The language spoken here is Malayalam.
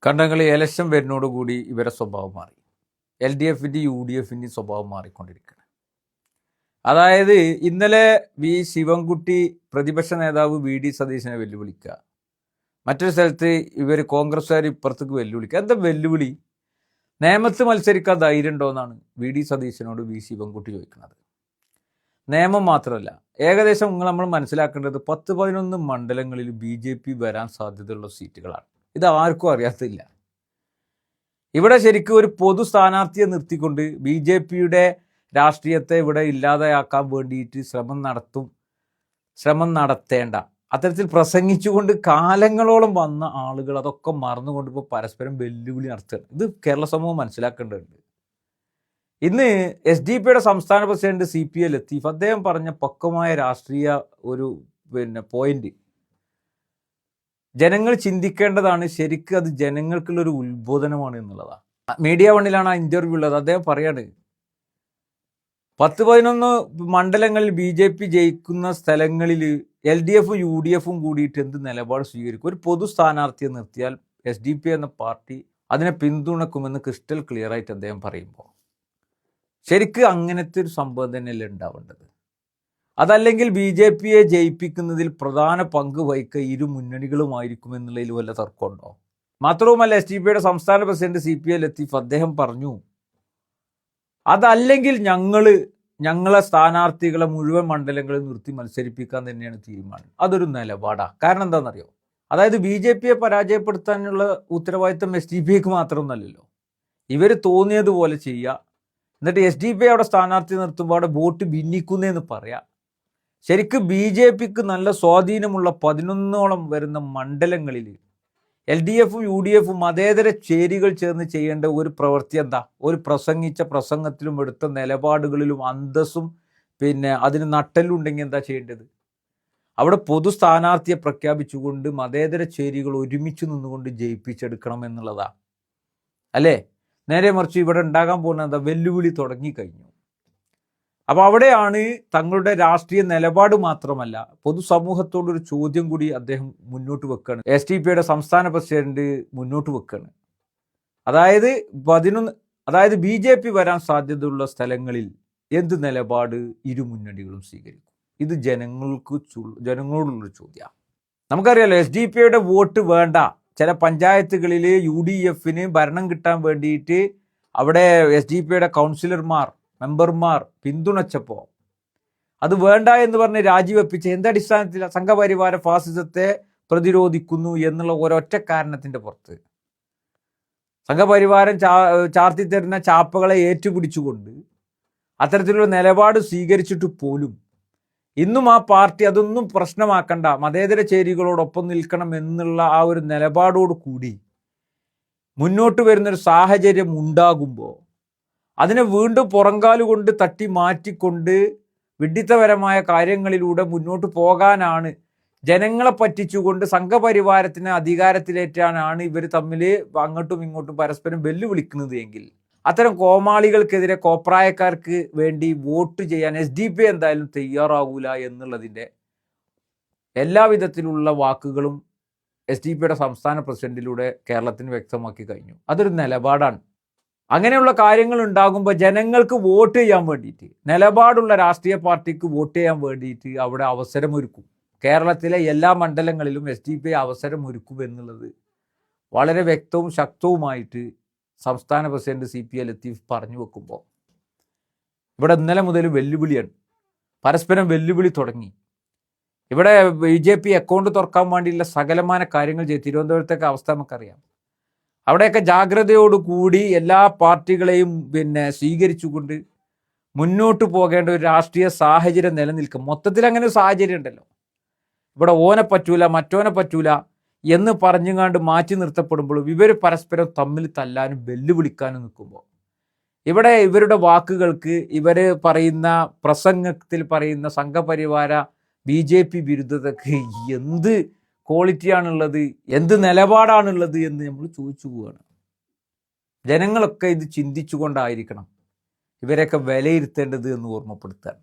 കണ്ടങ്ങൾ ഇലക്ഷൻ വരുന്നതോടുകൂടി ഇവരെ സ്വഭാവം മാറി. LDFിൻ്റെയും UDFിൻ്റെയും സ്വഭാവം മാറിക്കൊണ്ടിരിക്കുകയാണ്. അതായത് ഇന്നലെ ശിവൻകുട്ടി പ്രതിപക്ഷ നേതാവ് VD സതീശനെ വെല്ലുവിളിക്കുക, മറ്റൊരു സ്ഥലത്ത് ഇവർ കോൺഗ്രസ്സുകാർ ഇപ്പുറത്തേക്ക് വെല്ലുവിളിക്കുക. എന്താ വെല്ലുവിളി? നിയമത്ത് മത്സരിക്കാൻ ധൈര്യം ഉണ്ടോയെന്നാണ് VD സതീശനോട് ശിവൻകുട്ടി ചോദിക്കുന്നത്. നിയമം മാത്രമല്ല, ഏകദേശം നമ്മൾ മനസ്സിലാക്കേണ്ടത് 10-11 മണ്ഡലങ്ങളിൽ BJP വരാൻ സാധ്യതയുള്ള സീറ്റുകളാണ്. ഇത് ആർക്കും അറിയാത്തില്ല. ഇവിടെ ശരിക്കും ഒരു പൊതു സ്ഥാനാർത്ഥിയെ നിർത്തിക്കൊണ്ട് BJPയുടെ രാഷ്ട്രീയത്തെ ഇവിടെ ഇല്ലാതെയാക്കാൻ വേണ്ടിയിട്ട് ശ്രമം നടത്തേണ്ട അത്തരത്തിൽ പ്രസംഗിച്ചുകൊണ്ട് കാലങ്ങളോളം വന്ന ആളുകൾ അതൊക്കെ മറന്നുകൊണ്ട് ഇപ്പോൾ പരസ്പരം വെല്ലുവിളി നടത്തുകയാണ്. ഇത് കേരള സമൂഹം മനസ്സിലാക്കേണ്ടതുണ്ട്. ഇന്ന് SDP സംസ്ഥാന പ്രസിഡന്റ് CPA ലത്തീഫ് അദ്ദേഹം പറഞ്ഞ പക്വമായ രാഷ്ട്രീയ ഒരു പോയിന്റ് ജനങ്ങൾ ചിന്തിക്കേണ്ടതാണ്. ശരിക്കും അത് ജനങ്ങൾക്കുള്ളൊരു ഉത്ബോധനമാണ് എന്നുള്ളതാണ്. മീഡിയ വണ്ണിലാണ് ആ ഇന്റർവ്യൂ ഉള്ളത്. അദ്ദേഹം പറയാണ്, 10-11 മണ്ഡലങ്ങളിൽ BJP ജയിക്കുന്ന സ്ഥലങ്ങളിൽ LDFും UDFും കൂടിയിട്ട് എന്ത് നിലപാട് സ്വീകരിക്കും? ഒരു പൊതു സ്ഥാനാർത്ഥിയെ നിർത്തിയാൽ SDP എന്ന പാർട്ടി അതിനെ പിന്തുണക്കുമെന്ന് ക്രിസ്റ്റൽ ക്ലിയർ ആയിട്ട് അദ്ദേഹം പറയുമ്പോൾ ശരിക്കും അങ്ങനത്തെ ഒരു സംഭവം തന്നെയല്ലേ ഉണ്ടാവേണ്ടത്? അതല്ലെങ്കിൽ BJPയെ ജയിപ്പിക്കുന്നതിൽ പ്രധാന പങ്ക് വഹിക്കുക ഇരു മുന്നണികളുമായിരിക്കും എന്നുള്ളതിൽ വല്ല തർക്കമുണ്ടോ? മാത്രവുമല്ല, SDP സംസ്ഥാന പ്രസിഡന്റ് CPA ലത്തീഫ് അദ്ദേഹം പറഞ്ഞു, അതല്ലെങ്കിൽ ഞങ്ങളെ സ്ഥാനാർത്ഥികളെ മുഴുവൻ മണ്ഡലങ്ങളിൽ നിർത്തി മത്സരിപ്പിക്കാൻ തന്നെയാണ് തീരുമാനം. അതൊരു നിലപാടാണ്. കാരണം എന്താണെന്നറിയോ? അതായത് BJPയെ പരാജയപ്പെടുത്താനുള്ള ഉത്തരവാദിത്തം SDPക്ക് മാത്രമൊന്നുമല്ലല്ലോ. ഇവർ തോന്നിയതുപോലെ ചെയ്യുക, എന്നിട്ട് SDP അവിടെ സ്ഥാനാർത്ഥി നിർത്തുമ്പോൾ അവിടെ വോട്ട് ഭിന്നിക്കുന്നതെന്ന് പറയാം. ശരിക്കും BJPക്ക് നല്ല സ്വാധീനമുള്ള 11ഓളം വരുന്ന മണ്ഡലങ്ങളിൽ LDFും UDFും മതേതര ചേരികൾ ചേർന്ന് ചെയ്യേണ്ട ഒരു പ്രവൃത്തി എന്താ? ഒരു പ്രസംഗിച്ച പ്രസംഗത്തിലും എടുത്ത നിലപാടുകളിലും അന്തസ്സും അതിന് നട്ടെല്ലും ഉണ്ടെങ്കിൽ എന്താ ചെയ്യേണ്ടത്? അവിടെ പൊതു സ്ഥാനാർത്ഥിയെ പ്രഖ്യാപിച്ചുകൊണ്ട് മതേതര ചേരികൾ ഒരുമിച്ച് നിന്നുകൊണ്ട് ജയിപ്പിച്ചെടുക്കണം എന്നുള്ളതാ അല്ലേ? നേരെ മറിച്ച് ഇവിടെ ഉണ്ടാകാൻ പോകുന്ന എന്താ? വെല്ലുവിളി തുടങ്ങിക്കഴിഞ്ഞു. അപ്പോൾ അവിടെയാണ് തങ്ങളുടെ രാഷ്ട്രീയ നിലപാട് മാത്രമല്ല പൊതുസമൂഹത്തോടൊരു ചോദ്യം കൂടി അദ്ദേഹം മുന്നോട്ട് വെക്കുകയാണ്. SDP സംസ്ഥാന പ്രസിഡന്റ് മുന്നോട്ട് വെക്കുകയാണ്. അതായത് BJP വരാൻ സാധ്യതയുള്ള സ്ഥലങ്ങളിൽ എന്ത് നിലപാട് ഇരു മുന്നണികളും സ്വീകരിക്കും? ഇത് ജനങ്ങളോടുള്ളൊരു ചോദ്യമാണ്. നമുക്കറിയാലോ, SDP വോട്ട് വേണ്ട ചില പഞ്ചായത്തുകളിൽ UDFന് ഭരണം കിട്ടാൻ വേണ്ടിയിട്ട് അവിടെ SDP മെമ്പർമാർ പിന്തുണച്ചപ്പോൾ അത് വേണ്ട എന്ന് പറഞ്ഞ് രാജിവെപ്പിച്ച് എന്തടിസ്ഥാനത്തിൽ സംഘപരിവാര ഫാസിസത്തെ പ്രതിരോധിക്കുന്നു എന്നുള്ള ഒരൊറ്റ കാരണത്തിൻ്റെ പുറത്ത് സംഘപരിവാരം ചാർത്തിത്തരുന്ന ചാപ്പകളെ ഏറ്റുപിടിച്ചുകൊണ്ട് അത്തരത്തിലുള്ള നിലപാട് സ്വീകരിച്ചിട്ട് പോലും ഇന്നും ആ പാർട്ടി അതൊന്നും പ്രശ്നമാക്കണ്ട, മതേതര ചേരികളോടൊപ്പം നിൽക്കണം എന്നുള്ള ആ ഒരു നിലപാടോട് കൂടി മുന്നോട്ട് വരുന്നൊരു സാഹചര്യം ഉണ്ടാകുമ്പോൾ അതിനെ വീണ്ടും പുറങ്കാലുകൊണ്ട് തട്ടി മാറ്റിക്കൊണ്ട് വിഡ്ഢിത്തപരമായ കാര്യങ്ങളിലൂടെ മുന്നോട്ട് പോകാനാണ്, ജനങ്ങളെ പറ്റിച്ചുകൊണ്ട് സംഘപരിവാരത്തിന് അധികാരത്തിലേറ്റാനാണ് ഇവർ തമ്മിൽ അങ്ങോട്ടും ഇങ്ങോട്ടും പരസ്പരം വെല്ലുവിളിക്കുന്നത് എങ്കിൽ അത്തരം കോമാളികൾക്കെതിരെ കോപ്രായക്കാർക്ക് വേണ്ടി വോട്ട് ചെയ്യാൻ SDP എന്തായാലും തയ്യാറാവൂല എന്നുള്ളതിൻ്റെ എല്ലാവിധത്തിലുള്ള വാക്കുകളും SDP സംസ്ഥാന പ്രസിഡന്റിലൂടെ കേരളത്തിന് വ്യക്തമാക്കി കഴിഞ്ഞു. അതൊരു നിലപാടാണ്. അങ്ങനെയുള്ള കാര്യങ്ങൾ ഉണ്ടാകുമ്പോൾ ജനങ്ങൾക്ക് വോട്ട് ചെയ്യാൻ വേണ്ടിയിട്ട്, നിലപാടുള്ള രാഷ്ട്രീയ പാർട്ടിക്ക് വോട്ട് ചെയ്യാൻ വേണ്ടിയിട്ട് അവിടെ അവസരമൊരുക്കും. കേരളത്തിലെ എല്ലാ മണ്ഡലങ്ങളിലും SDP അവസരമൊരുക്കും എന്നുള്ളത് വളരെ വ്യക്തവും ശക്തവുമായിട്ട് സംസ്ഥാന പ്രസിഡന്റ് CPA ലത്തീഫ് പറഞ്ഞു വെക്കുമ്പോൾ ഇവിടെ ഇന്നലെ മുതൽ വെല്ലുവിളിയാണ്. പരസ്പരം വെല്ലുവിളി തുടങ്ങി. ഇവിടെ BJP അക്കൗണ്ട് തുറക്കാൻ വേണ്ടിയുള്ള സകലമാന കാര്യങ്ങൾ ചെയ്തു. തിരുവനന്തപുരത്തേക്ക് അവസ്ഥ നമുക്കറിയാം. അവിടെയൊക്കെ ജാഗ്രതയോടുകൂടി എല്ലാ പാർട്ടികളെയും സ്വീകരിച്ചുകൊണ്ട് മുന്നോട്ട് പോകേണ്ട ഒരു രാഷ്ട്രീയ സാഹചര്യം നിലനിൽക്കും. മൊത്തത്തിൽ അങ്ങനെ ഒരു സാഹചര്യം ഉണ്ടല്ലോ. ഇവിടെ ഓനെ പറ്റൂല മറ്റോനെ പറ്റൂല എന്ന് പറഞ്ഞുകൊണ്ട് മാറ്റി നിർത്തപ്പെടുമ്പോഴും ഇവർ പരസ്പരം തമ്മിൽ തല്ലാനും വെല്ലുവിളിക്കാനും നിൽക്കുമ്പോൾ ഇവിടെ ഇവരുടെ വാക്കുകൾക്ക്, ഇവർ പറയുന്ന പ്രസംഗത്തിൽ പറയുന്ന സംഘപരിവാര BJP വിരുദ്ധതയ്ക്ക് എന്ത് ക്വാളിറ്റിയാണുള്ളത്, എന്ത് നിലപാടാണുള്ളത് എന്ന് നമ്മൾ ചോദിച്ചു പോവുകയാണ്. ജനങ്ങളൊക്കെ ഇത് ചിന്തിച്ചുകൊണ്ടായിരിക്കണം ഇവരെയൊക്കെ വിലയിരുത്തേണ്ടത് എന്ന് ഓർമ്മപ്പെടുത്താൻ.